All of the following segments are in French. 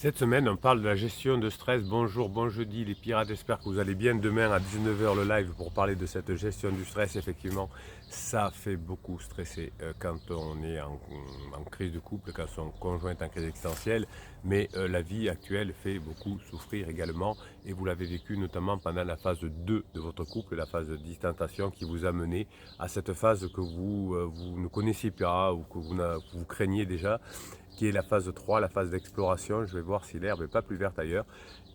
Cette semaine, on parle de la gestion de stress. Bonjour, bon jeudi les pirates, j'espère que vous allez bien. Demain à 19h le live pour parler de cette gestion du stress. Effectivement, ça fait beaucoup stresser quand on est en crise de couple, quand son conjoint est en crise existentielle. Mais la vie actuelle fait beaucoup souffrir également. Et vous l'avez vécu notamment pendant la phase 2 de votre couple, la phase de distanciation qui vous a mené à cette phase que vous ne connaissiez pas ou que vous craignez déjà, qui est la phase 3, la phase d'exploration. Je vais voir si l'herbe n'est pas plus verte ailleurs.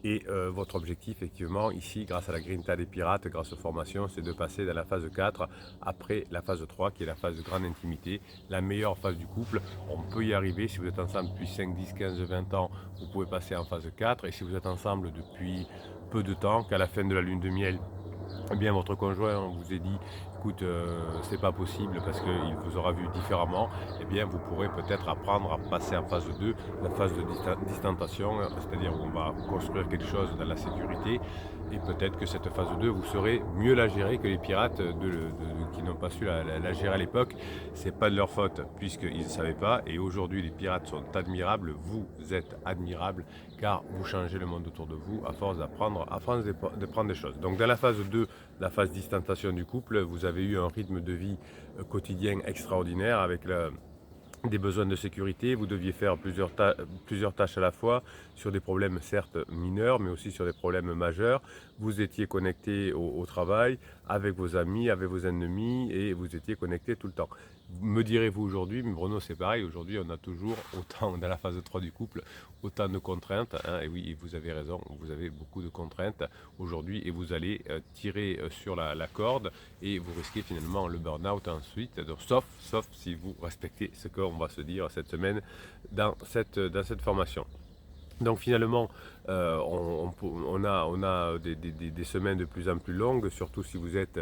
Et votre objectif, effectivement, ici, grâce à la Grinta des Pirates, grâce aux formations, c'est de passer dans la phase 4, après la phase 3, qui est la phase de grande intimité, la meilleure phase du couple. On peut y arriver, si vous êtes ensemble depuis 5, 10, 15, 20 ans, vous pouvez passer en phase 4. Et si vous êtes ensemble depuis peu de temps, qu'à la fin de la lune de miel, eh bien, votre conjoint vous a dit, écoute, c'est pas possible parce qu'il vous aura vu différemment, eh bien, vous pourrez peut-être apprendre à passer en phase 2, la phase de distanciation, c'est-à-dire où on va construire quelque chose dans la sécurité, et peut-être que cette phase 2, vous saurez mieux la gérer que les pirates qui n'ont pas su la gérer à l'époque. C'est pas de leur faute, puisqu'ils ne savaient pas, et aujourd'hui, les pirates sont admirables, vous êtes admirables, car vous changez le monde autour de vous à force d'apprendre, à force de prendre des choses. Donc dans la phase 2, la phase distanciation du couple, vous avez eu un rythme de vie quotidien extraordinaire avec des besoins de sécurité. Vous deviez faire plusieurs tâches à la fois sur des problèmes certes mineurs, mais aussi sur des problèmes majeurs. Vous étiez connecté au travail, avec vos amis, avec vos ennemis, et vous étiez connecté tout le temps. Me direz-vous aujourd'hui, mais Bruno, c'est pareil, aujourd'hui on a toujours autant, dans la phase 3 du couple, autant de contraintes, hein, et oui, vous avez raison, vous avez beaucoup de contraintes aujourd'hui, et vous allez tirer sur la corde, et vous risquez finalement le burn-out ensuite, donc, sauf si vous respectez ce qu'on va se dire cette semaine dans cette formation. Donc finalement, on a des semaines de plus en plus longues, surtout si vous êtes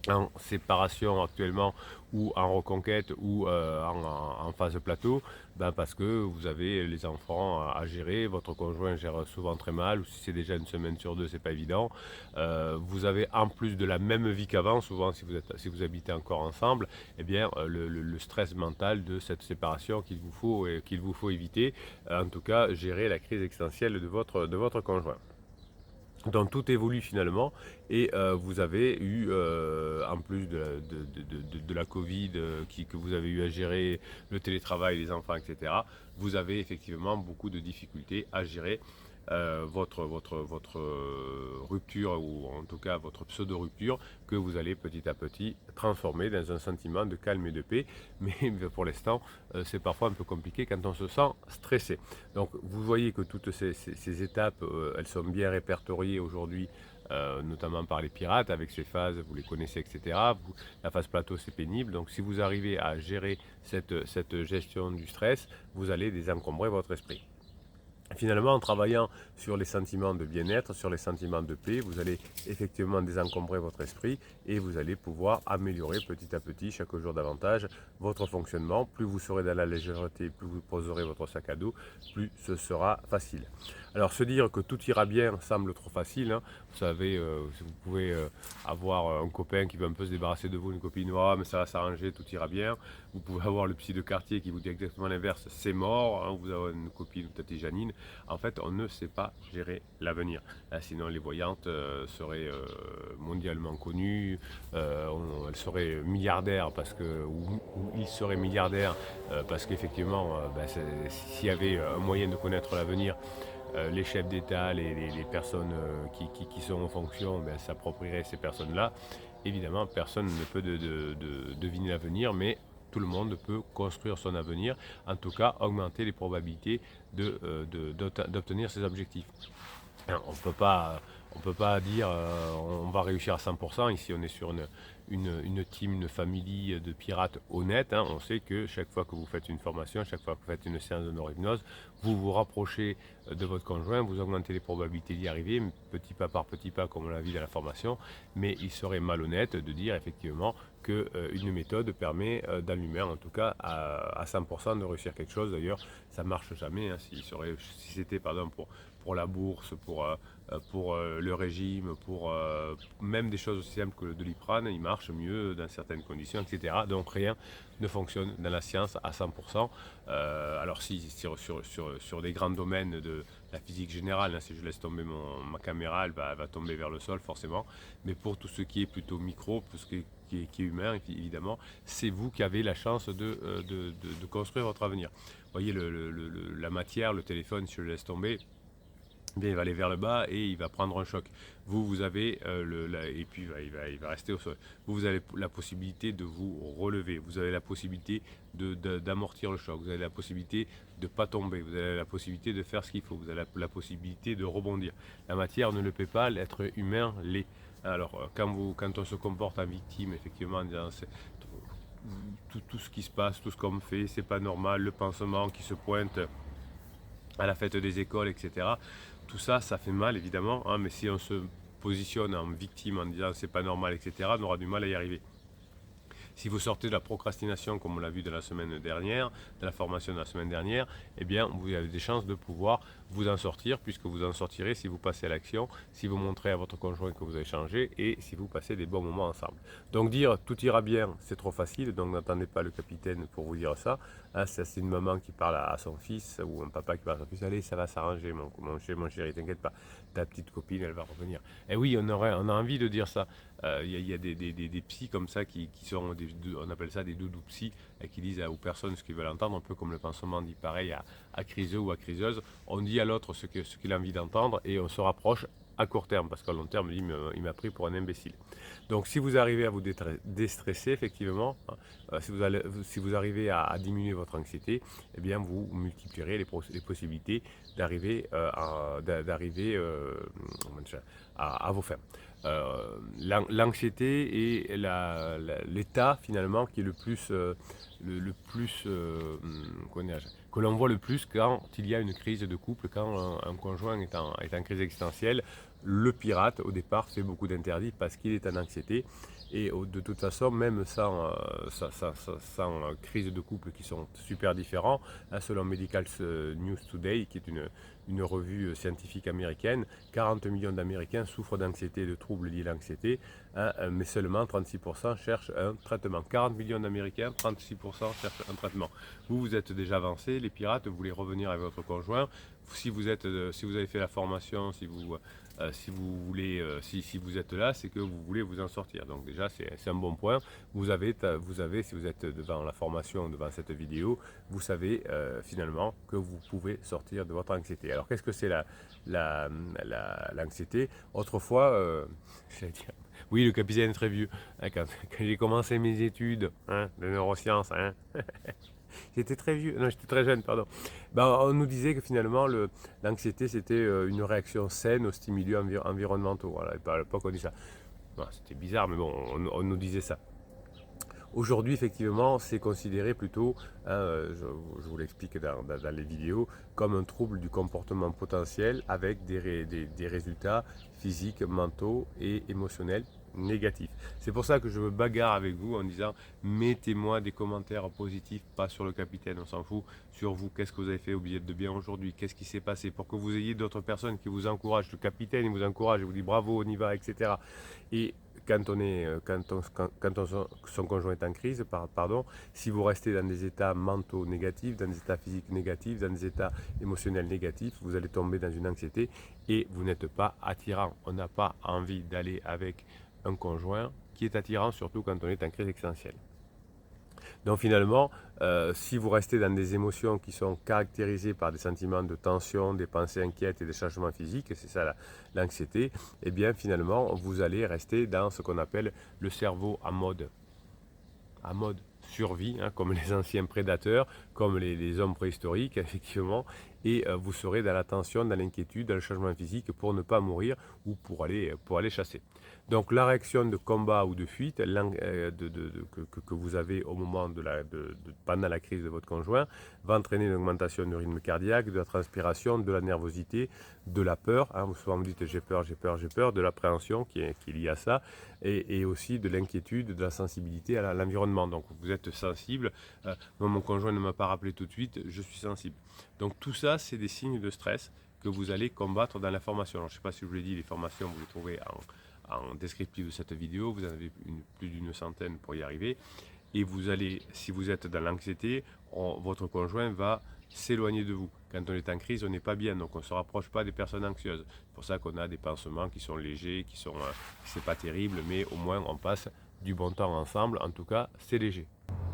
en séparation actuellement ou en reconquête ou en phase plateau, ben parce que vous avez les enfants à gérer, votre conjoint gère souvent très mal, ou si c'est déjà une semaine sur deux, c'est pas évident. Vous avez en plus de la même vie qu'avant, souvent si vous habitez encore ensemble, eh bien le stress mental de cette séparation qu'il vous faut éviter, en tout cas gérer la crise existentielle de votre conjoint. Donc tout évolue finalement, et vous avez eu, en plus de la Covid que vous avez eu à gérer, le télétravail, les enfants, etc., vous avez effectivement beaucoup de difficultés à gérer votre rupture, ou en tout cas votre pseudo-rupture, que vous allez petit à petit transformer dans un sentiment de calme et de paix. Mais pour l'instant, c'est parfois un peu compliqué quand on se sent stressé. Donc vous voyez que toutes ces étapes, elles sont bien répertoriées aujourd'hui, notamment par les pirates, avec ces phases, vous les connaissez, etc. La phase plateau, c'est pénible. Donc si vous arrivez à gérer cette gestion du stress, vous allez désencombrer votre esprit. Finalement, en travaillant sur les sentiments de bien-être, sur les sentiments de paix, vous allez effectivement désencombrer votre esprit, et vous allez pouvoir améliorer petit à petit, chaque jour davantage, votre fonctionnement. Plus vous serez dans la légèreté, plus vous poserez votre sac à dos, plus ce sera facile. Alors se dire que tout ira bien semble trop facile, hein. Vous savez, vous pouvez avoir un copain qui veut un peu se débarrasser de vous, une copine, oh, mais ça va s'arranger, tout ira bien. Vous pouvez avoir le psy de quartier qui vous dit exactement l'inverse, c'est mort, hein. Vous avez une copine, peut-être Janine. En fait, on ne sait pas gérer l'avenir. Sinon, les voyantes seraient mondialement connues, elles seraient milliardaires, ou ils seraient milliardaires, parce qu'effectivement, s'il y avait un moyen de connaître l'avenir, les chefs d'État, les personnes qui sont en fonction, s'approprieraient ces personnes-là. Évidemment, personne ne peut deviner l'avenir, mais tout le monde peut construire son avenir, en tout cas augmenter les probabilités d'obtenir ses objectifs. Alors, on peut pas dire on va réussir à 100%. Ici, on est sur une team, une famille de pirates honnêtes, hein. On sait que chaque fois que vous faites une formation, chaque fois que vous faites une séance de neurohypnose, vous vous rapprochez de votre conjoint, vous augmentez les probabilités d'y arriver, petit pas par petit pas, comme on l'a vu dans la formation. Mais il serait malhonnête de dire effectivement qu'une méthode permet dans l'humain, en tout cas à 100% de réussir quelque chose. D'ailleurs, ça ne marche jamais, hein, si c'était par exemple pour la bourse, pour le régime, pour même des choses aussi simples que de l'iprane, il marche mieux dans certaines conditions, etc. Donc rien ne fonctionne dans la science à 100%. Alors si sur des grands domaines de la physique générale, hein, si je laisse tomber ma caméra, elle va tomber vers le sol forcément. Mais pour tout ce qui est plutôt micro, tout ce qui est humain, évidemment, c'est vous qui avez la chance de construire votre avenir. Vous voyez la matière, le téléphone, si je le laisse tomber, bien, il va aller vers le bas et il va prendre un choc. Vous avez et puis il va rester au sol. Vous avez la possibilité de vous relever. Vous avez la possibilité d'amortir le choc. Vous avez la possibilité de ne pas tomber. Vous avez la possibilité de faire ce qu'il faut. Vous avez la possibilité de rebondir. La matière ne le peut pas. L'être humain l'est. Alors, quand on se comporte en victime, effectivement, en disant tout ce qui se passe, tout ce qu'on fait, c'est pas normal, le pansement qui se pointe à la fête des écoles, etc. Tout ça, ça fait mal évidemment, hein, mais si on se positionne en victime en disant c'est pas normal, etc., on aura du mal à y arriver. Si vous sortez de la procrastination, comme on l'a vu de la semaine dernière, de la formation de la semaine dernière, eh bien, vous avez des chances de pouvoir vous en sortir, puisque vous en sortirez si vous passez à l'action, si vous montrez à votre conjoint que vous avez changé et si vous passez des bons moments ensemble. Donc dire tout ira bien, c'est trop facile, donc n'attendez pas le capitaine pour vous dire ça. Hein, c'est une maman qui parle à son fils ou un papa qui parle à son fils. Allez, ça va s'arranger, mon chéri, t'inquiète pas, ta petite copine, elle va revenir. Et oui, on a envie de dire ça. Il y a des psys comme ça qui sont, on appelle ça des doudous psys, qui disent aux personnes ce qu'ils veulent entendre, un peu comme le pansement dit pareil à criseux ou à criseuse. On dit à l'autre ce qu'il a envie d'entendre et on se rapproche à court terme, parce qu'à long terme, il m'a pris pour un imbécile. Donc si vous arrivez à vous déstresser, effectivement, si vous arrivez à diminuer votre anxiété, eh bien vous multiplierez les possibilités d'arriver à vos fins. L'anxiété est l'état finalement qui est que l'on voit le plus quand il y a une crise de couple, quand un conjoint est en crise existentielle. Le pirate au départ fait beaucoup d'interdits parce qu'il est en anxiété et de toute façon même sans crise de couple qui sont super différents, hein, selon Medical News Today qui est une revue scientifique américaine, 40 millions d'Américains souffrent d'anxiété et de troubles liés à l'anxiété, hein, mais seulement 36% cherchent un traitement. 40 millions d'Américains, 36% cherchent un traitement. Vous êtes déjà avancé, les pirates, vous voulez revenir avec votre conjoint. Si vous avez fait la formation, si vous êtes là, c'est que vous voulez vous en sortir. Donc déjà, c'est un bon point. Vous avez, si vous êtes devant la formation, devant cette vidéo, vous savez finalement que vous pouvez sortir de votre anxiété. Alors qu'est-ce que c'est l'anxiété? Autrefois, oui, le capitaine est très vieux. Hein, quand j'ai commencé mes études, hein, de neurosciences, hein, j'étais très vieux, non, j'étais très jeune, pardon. On nous disait que finalement, l'anxiété, c'était une réaction saine aux stimuli environnementaux. Voilà, et à l'époque, on dit ça. Bon, c'était bizarre, mais bon, on nous disait ça. Aujourd'hui, effectivement, c'est considéré plutôt, hein, je vous l'explique dans les vidéos, comme un trouble du comportement potentiel avec des résultats physiques, mentaux et émotionnels négatifs. C'est pour ça que je me bagarre avec vous en disant mettez-moi des commentaires positifs, pas sur le capitaine, on s'en fout, sur vous, qu'est-ce que vous avez fait au billet de bien aujourd'hui, qu'est-ce qui s'est passé, pour que vous ayez d'autres personnes qui vous encouragent. Le capitaine il vous encourage, il vous dit bravo, on y va, etc. Et quand son conjoint est en crise, si vous restez dans des états mentaux négatifs, dans des états physiques négatifs, dans des états émotionnels négatifs, vous allez tomber dans une anxiété et vous n'êtes pas attirant. On n'a pas envie d'aller avec un conjoint qui est attirant, surtout quand on est en crise existentielle. Donc finalement, si vous restez dans des émotions qui sont caractérisées par des sentiments de tension, des pensées inquiètes et des changements physiques, c'est ça l'anxiété, et bien finalement, vous allez rester dans ce qu'on appelle le cerveau en mode survie, hein, comme les anciens prédateurs, comme les hommes préhistoriques, effectivement, et vous serez dans la tension, dans l'inquiétude, dans le changement physique pour ne pas mourir ou pour aller chasser. Donc la réaction de combat ou de fuite que vous avez au moment pendant la crise de votre conjoint va entraîner une augmentation du rythme cardiaque, de la transpiration, de la nervosité, de la peur. Hein. Souvent vous dites j'ai peur, j'ai peur, j'ai peur, de l'appréhension qui est liée à ça, et aussi de l'inquiétude, de la sensibilité à l'environnement. Donc vous êtes sensible. Moi, mon conjoint ne m'a pas rappelé tout de suite, je suis sensible. Donc tout ça, c'est des signes de stress que vous allez combattre dans la formation. Alors, je ne sais pas si je vous l'ai dit, les formations, vous les trouvez en descriptif de cette vidéo. Vous en avez plus d'une centaine pour y arriver. Et vous allez, si vous êtes dans l'anxiété, votre conjoint va s'éloigner de vous. Quand on est en crise, on n'est pas bien, donc on ne se rapproche pas des personnes anxieuses. C'est pour ça qu'on a des pansements qui sont légers, c'est pas terrible, mais au moins on passe du bon temps ensemble. En tout cas, c'est léger.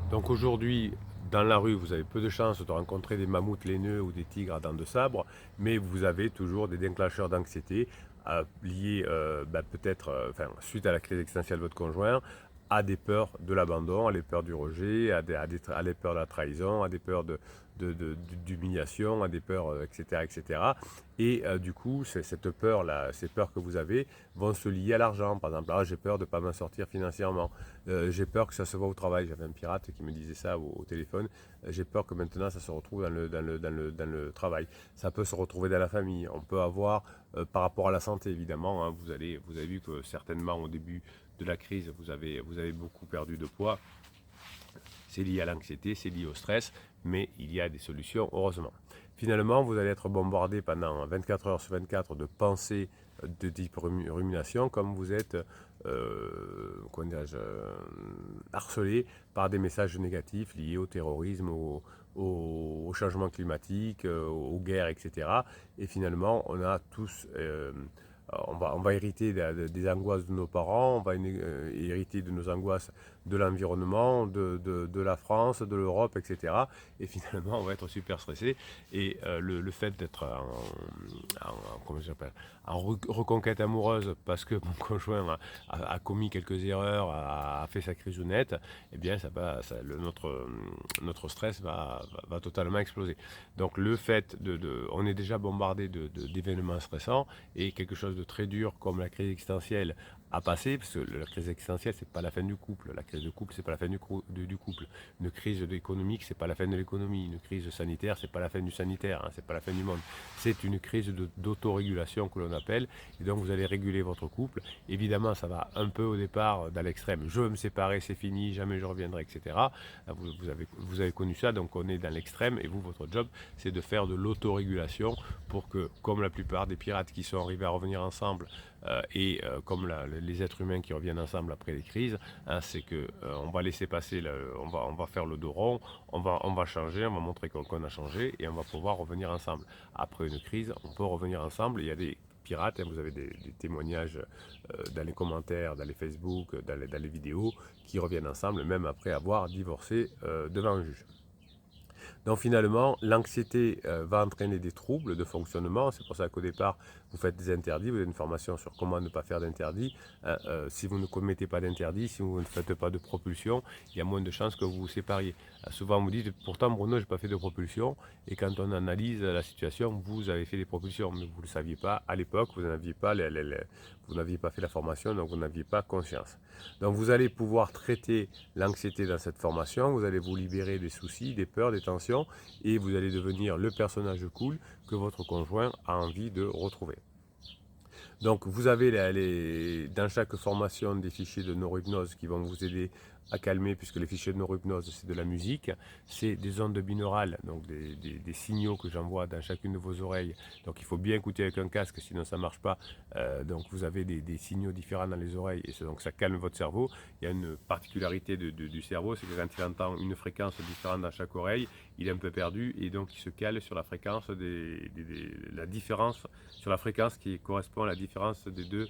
Donc aujourd'hui, dans la rue, vous avez peu de chances de rencontrer des mammouths laineux ou des tigres à dents de sabre, mais vous avez toujours des déclencheurs d'anxiété liés peut-être, suite à la crise existentielle de votre conjoint, à des peurs de l'abandon, à des peurs du rejet, à des peurs de la trahison, à des peurs d'humiliation, à des peurs, etc. etc. Et du coup, cette peur-là, ces peurs que vous avez vont se lier à l'argent. Par exemple, j'ai peur de ne pas m'en sortir financièrement. J'ai peur que ça se voit au travail. J'avais un pirate qui me disait ça au téléphone. J'ai peur que maintenant ça se retrouve dans le travail. Ça peut se retrouver dans la famille. On peut avoir, par rapport à la santé évidemment, hein, vous avez vu que certainement au début de la crise, vous avez beaucoup perdu de poids. C'est lié à l'anxiété, c'est lié au stress, mais il y a des solutions, heureusement. Finalement, vous allez être bombardé pendant 24 heures sur 24 de pensées de type rumination, comme vous êtes harcelé par des messages négatifs liés au terrorisme, au changement climatique, aux guerres, etc. Et finalement, on a tous... on va hériter des angoisses de nos parents, on va hériter de nos angoisses de l'environnement, de la France, de l'Europe, etc. Et finalement, on va être super stressé. Et le fait d'être en reconquête amoureuse parce que mon conjoint a commis quelques erreurs, a fait sa crise honnête, eh bien, notre stress va totalement exploser. Donc, le fait on est déjà bombardé d'événements stressants, et quelque chose de très dur comme la crise existentielle à passer, parce que la crise existentielle, c'est pas la fin du couple. La crise de couple, c'est pas la fin du couple. Une crise économique, c'est pas la fin de l'économie. Une crise sanitaire, c'est pas la fin du sanitaire, hein, c'est pas la fin du monde. C'est une crise d'autorégulation que l'on appelle, et donc vous allez réguler votre couple. Évidemment, ça va un peu au départ dans l'extrême. Je veux me séparer, c'est fini, jamais je reviendrai, etc. Vous avez connu ça, donc on est dans l'extrême, et vous, votre job, c'est de faire de l'autorégulation pour que, comme la plupart des pirates qui sont arrivés à revenir ensemble, comme les êtres humains qui reviennent ensemble après les crises, hein, c'est que on va laisser passer, on va faire le dos rond, on va changer, on va montrer qu'on a changé, et on va pouvoir revenir ensemble. Après une crise, on peut revenir ensemble. Il y a des pirates, hein, vous avez des témoignages dans les commentaires, dans les Facebook, dans les vidéos, qui reviennent ensemble même après avoir divorcé devant un juge. Donc finalement, l'anxiété va entraîner des troubles de fonctionnement. C'est pour ça qu'au départ, vous faites des interdits, vous avez une formation sur comment ne pas faire d'interdits. Si vous ne commettez pas d'interdits, si vous ne faites pas de propulsion, il y a moins de chances que vous vous sépariez. Souvent, on vous dit, pourtant Bruno, je n'ai pas fait de propulsion. Et quand on analyse la situation, vous avez fait des propulsions, mais vous ne le saviez pas à l'époque, vous n'aviez pas fait la formation, donc vous n'aviez pas conscience. Donc vous allez pouvoir traiter l'anxiété dans cette formation, vous allez vous libérer des soucis, des peurs, des tensions, et vous allez devenir le personnage cool que votre conjoint a envie de retrouver. Donc vous avez dans chaque formation des fichiers de neurohypnose qui vont vous aider à calmer, puisque les fichiers de neurohypnose, c'est de la musique, c'est des ondes binaurales, donc des signaux que j'envoie dans chacune de vos oreilles. Donc il faut bien écouter avec un casque, sinon ça ne marche pas. Donc vous avez des signaux différents dans les oreilles, et donc ça calme votre cerveau. Il y a une particularité du cerveau, c'est que quand il entend une fréquence différente dans chaque oreille, il est un peu perdu, et donc il se cale sur la fréquence la différence, sur la fréquence qui correspond à la différence des deux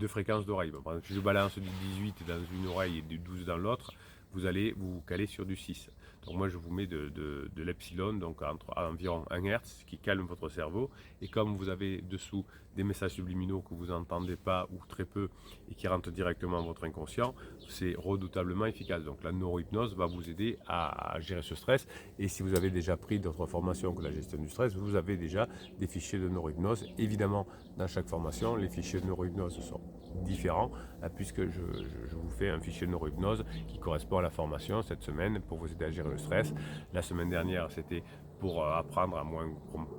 fréquences d'oreille. Par exemple, si je balance du 18 dans une oreille et du 12 dans l'autre, vous allez vous caler sur du 6. Donc moi je vous mets de l'epsilon, donc à environ 1 Hz, ce qui calme votre cerveau. Et comme vous avez dessous des messages subliminaux que vous n'entendez pas ou très peu et qui rentrent directement dans votre inconscient, c'est redoutablement efficace. Donc la neurohypnose va vous aider à gérer ce stress. Et si vous avez déjà pris d'autres formations que la gestion du stress, vous avez déjà des fichiers de neurohypnose. Évidemment, dans chaque formation, les fichiers de neurohypnose sont différents, puisque je vous fais un fichier de neurohypnose qui correspond à la formation cette semaine pour vous aider à gérer le stress. La semaine dernière, c'était pour apprendre à moins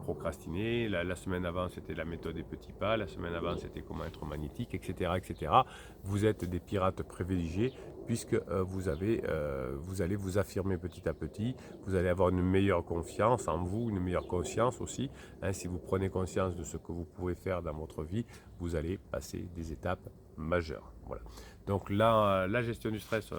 procrastiner. La semaine avant, c'était la méthode des petits pas. La semaine avant, c'était comment être magnétique, etc., etc. Vous êtes des pirates privilégiés puisque vous allez vous affirmer petit à petit. Vous allez avoir une meilleure confiance en vous, une meilleure conscience aussi. Si vous prenez conscience de ce que vous pouvez faire dans votre vie, vous allez passer des étapes majeures. Voilà. Donc là, la gestion du stress,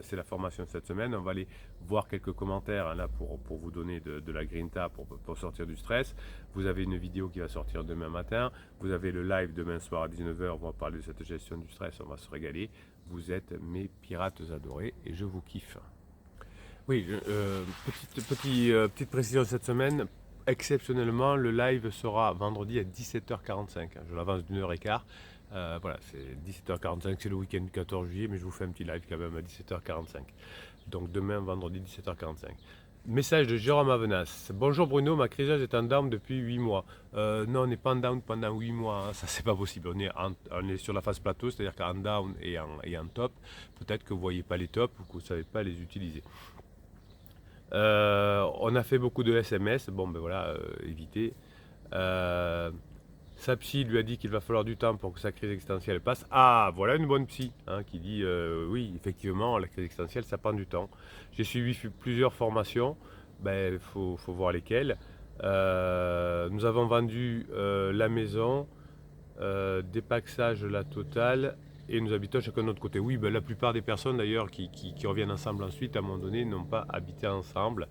c'est la formation de cette semaine. On va aller voir quelques commentaires là pour vous donner de la grinta pour sortir du stress. Vous avez une vidéo qui va sortir demain matin. Vous avez le live demain soir à 19h. On va parler de cette gestion du stress. On va se régaler. Vous êtes mes pirates adorés et je vous kiffe. Oui, petite précision cette semaine. Exceptionnellement, le live sera vendredi à 17h45. Je l'avance d'une heure et quart. Voilà, c'est 17h45, c'est le week-end du 14 juillet, mais je vous fais un petit live quand même à 17h45. Donc demain, vendredi, 17h45. Message de Jérôme Avenas. Bonjour Bruno, ma criseuse est en down depuis 8 mois. Non, on n'est pas en down pendant 8 mois, hein, ça c'est pas possible. On est sur la phase plateau, c'est-à-dire qu'en down et en top, peut-être que vous ne voyez pas les tops ou que vous ne savez pas les utiliser. On a fait beaucoup de SMS, bon ben voilà, évitez. Sa psy lui a dit qu'il va falloir du temps pour que sa crise existentielle passe. Ah, voilà une bonne psy qui dit oui, effectivement, la crise existentielle, ça prend du temps. J'ai suivi plusieurs formations, il faut voir lesquelles. Nous avons vendu la maison, dépaxage la totale, et nous habitons chacun de notre côté. Oui, la plupart des personnes d'ailleurs qui reviennent ensemble ensuite, à un moment donné, n'ont pas habité ensemble.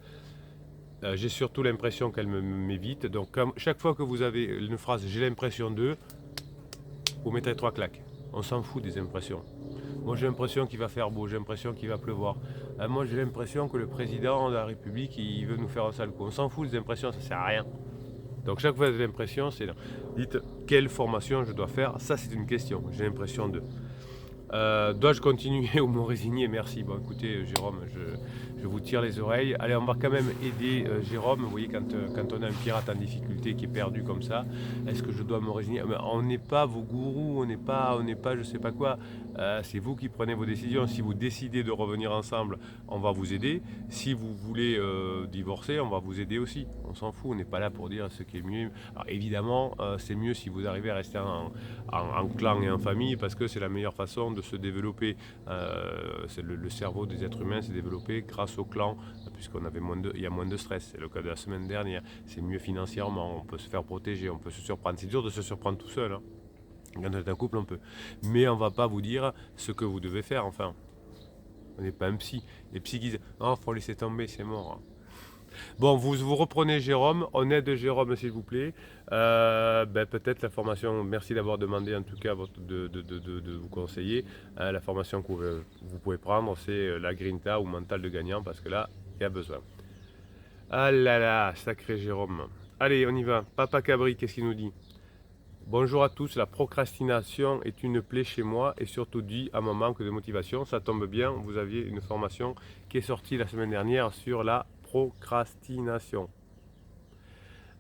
J'ai surtout l'impression qu'elle m'évite. Donc chaque fois que vous avez une phrase j'ai l'impression de, vous mettrez 3 claques. On s'en fout des impressions. Moi j'ai l'impression qu'il va faire beau, j'ai l'impression qu'il va pleuvoir. Moi j'ai l'impression que le président de la République il veut nous faire un sale coup. On s'en fout des impressions, ça sert à rien. Donc chaque fois que vous avez l'impression, c'est dites quelle formation je dois faire. Ça c'est une question. J'ai l'impression de. Dois-je continuer ou me résigner? Merci. Bon, écoutez, Jérôme, je vous tire les oreilles. Allez, on va quand même aider Jérôme. Vous voyez, quand on a un pirate en difficulté qui est perdu comme ça, est-ce que je dois me résigner? On n'est pas vos gourous, on n'est pas je sais pas quoi. C'est vous qui prenez vos décisions. Si vous décidez de revenir ensemble, on va vous aider. Si vous voulez divorcer, on va vous aider aussi. On s'en fout, on n'est pas là pour dire ce qui est mieux. Alors évidemment, c'est mieux si vous arrivez à rester en clan et en famille parce que c'est la meilleure façon de se développer. C'est le cerveau des êtres humains s'est développé grâce au clan, puisqu'on avait il y a moins de stress. C'est le cas de la semaine dernière. C'est mieux financièrement, on peut se faire protéger, on peut se surprendre. C'est dur de se surprendre tout seul. Quand on est un couple, on peut. Mais on ne va pas vous dire ce que vous devez faire, enfin. On n'est pas un psy. Les psys disent non, il faut laisser tomber, c'est mort. Bon, vous reprenez Jérôme, on aide Jérôme s'il vous plaît. Peut-être la formation, merci d'avoir demandé en tout cas de vous conseiller. La formation que vous pouvez prendre, c'est la Grinta ou mental de gagnant parce que là, il y a besoin. Ah là là, sacré Jérôme. Allez, on y va. Papa Cabri, qu'est-ce qu'il nous dit? Bonjour à tous, la procrastination est une plaie chez moi et surtout due à mon manque de motivation. Ça tombe bien, vous aviez une formation qui est sortie la semaine dernière sur la procrastination.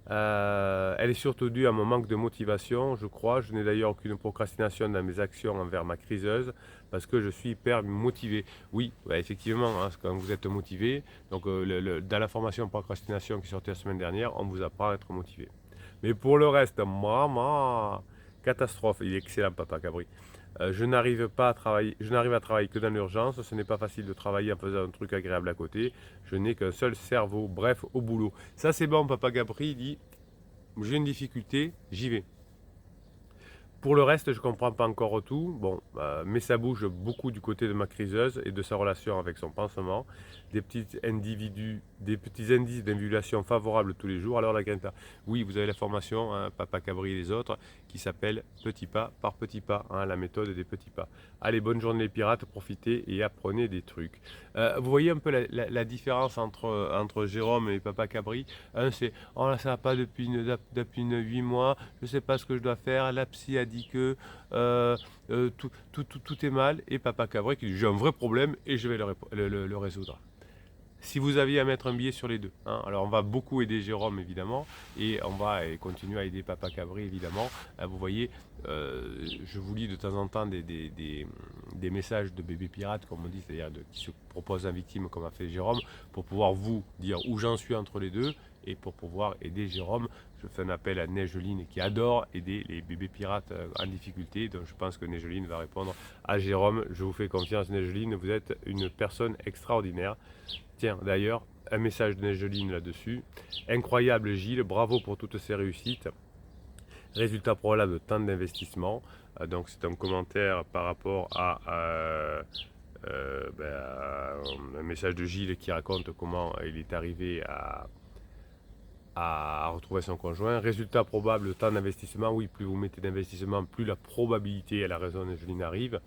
Elle est surtout due à mon manque de motivation, je crois. Je n'ai d'ailleurs aucune procrastination dans mes actions envers ma criseuse parce que je suis hyper motivé. Oui, effectivement, quand vous êtes motivé, donc dans la formation procrastination qui est sortie la semaine dernière, on vous apprend à être motivé. Mais pour le reste, maman, catastrophe. Il est excellent, Papa Cabri. Je n'arrive à travailler que dans l'urgence. Ce n'est pas facile de travailler en faisant un truc agréable à côté. Je n'ai qu'un seul cerveau. Bref, au boulot. Ça, c'est bon, Papa Cabri. Il dit j'ai une difficulté, j'y vais. Pour le reste, je ne comprends pas encore tout. Bon, mais ça bouge beaucoup du côté de ma criseuse et de sa relation avec son pansement. Des petits indices d'invulation favorables tous les jours. Alors la Grinta, oui, vous avez la formation, hein, Papa Cabri et les autres, qui s'appelle Petit pas par petit pas, hein, la méthode des petits pas. Allez, bonne journée les pirates, profitez et apprenez des trucs. Vous voyez un peu la différence entre Jérôme et Papa Cabri. Un, c'est, oh là, ça va pas depuis 8 mois, je ne sais pas ce que je dois faire, la psy a dit que tout est mal, et Papa Cabri qui dit j'ai un vrai problème et je vais le résoudre. Si vous aviez à mettre un billet sur les deux, hein, alors on va beaucoup aider Jérôme évidemment, et on va continuer à aider Papa Cabri évidemment. Vous voyez, je vous lis de temps en temps des messages de bébés pirates, comme on dit, c'est-à-dire qui se proposent en victime comme a fait Jérôme, pour pouvoir vous dire où j'en suis entre les deux, et pour pouvoir aider Jérôme. Je fais un appel à Neigeline qui adore aider les bébés pirates en difficulté, donc je pense que Neigeline va répondre à Jérôme. Je vous fais confiance Neigeline, vous êtes une personne extraordinaire. Tiens, d'ailleurs, un message de Neigeline là-dessus. Incroyable Gilles, bravo pour toutes ces réussites. Résultat probable de tant d'investissement. Donc c'est un commentaire par rapport à un message de Gilles qui raconte comment il est arrivé à retrouver son conjoint. Résultat probable, le temps d'investissement. Oui, plus vous mettez d'investissement, plus la probabilité, elle a raison, Angeline arrive.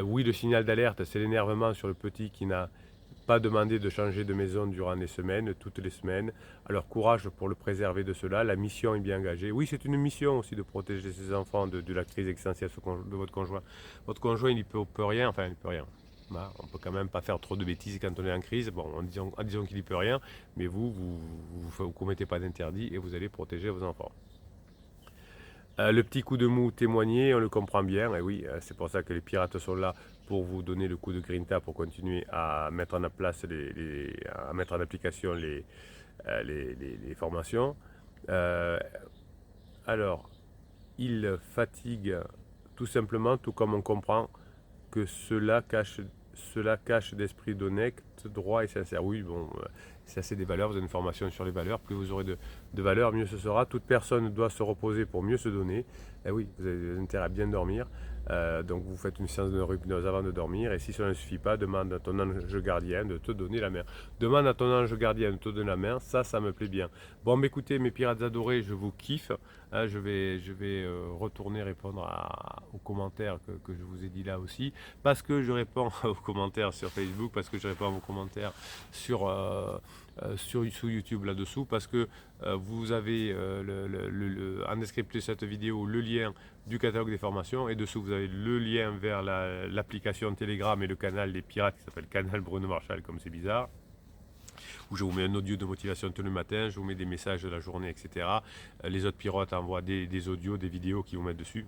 Oui, le signal d'alerte, c'est l'énervement sur le petit qui n'a pas demandé de changer de maison durant des semaines, toutes les semaines. Alors courage pour le préserver de cela. La mission est bien engagée. Oui, c'est une mission aussi de protéger ses enfants de la crise existentielle de votre conjoint. Votre conjoint, il n'y peut rien, enfin, il ne peut rien. On ne peut quand même pas faire trop de bêtises quand on est en crise. Bon, en disant qu'il n'y peut rien, mais vous commettez pas d'interdit et vous allez protéger vos enfants. Le petit coup de mou témoigné, on le comprend bien. Et oui, c'est pour ça que les pirates sont là, pour vous donner le coup de grinta, pour continuer à mettre en place à mettre en application les formations. Alors, il fatigue tout simplement, tout comme on comprend que cela cache d'esprit d'honnête, droit et sincère. Oui, bon, ça c'est des valeurs, vous avez une formation sur les valeurs, plus vous aurez de valeurs, mieux ce sera. Toute personne doit se reposer pour mieux se donner. Et oui, vous avez intérêt à bien dormir. Donc vous faites une séance de neurohypnose avant de dormir, et si cela ne suffit pas, demande à ton ange gardien de te donner la main. Demande à ton ange gardien de te donner la main, ça me plaît bien. Bon, écoutez, mes pirates adorés, je vous kiffe. Je vais retourner répondre aux commentaires que je vous ai dit là aussi, parce que je réponds aux commentaires sur Facebook, parce que je réponds à vos commentaires sur YouTube là-dessous, parce que vous avez en description de cette vidéo le lien du catalogue des formations, et dessous vous avez le lien vers l'application Telegram et le canal des pirates qui s'appelle Canal Bruno Marchal, comme c'est bizarre, où je vous mets un audio de motivation tous les matins, je vous mets des messages de la journée, etc. Les autres pirates envoient des audios, des vidéos qui vous mettent dessus.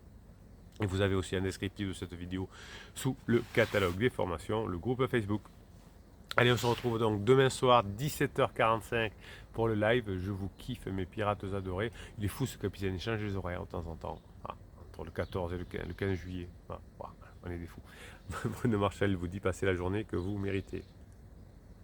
Et vous avez aussi un descriptif de cette vidéo sous le catalogue des formations, le groupe Facebook. Allez, on se retrouve donc demain soir, 17h45 pour le live. Je vous kiffe, mes pirates adorés. Il est fou ce capitaine, il change les horaires de temps en temps. Entre le 14 et le 15 juillet. On est des fous. Bruno Marchal vous dit passez la journée que vous méritez.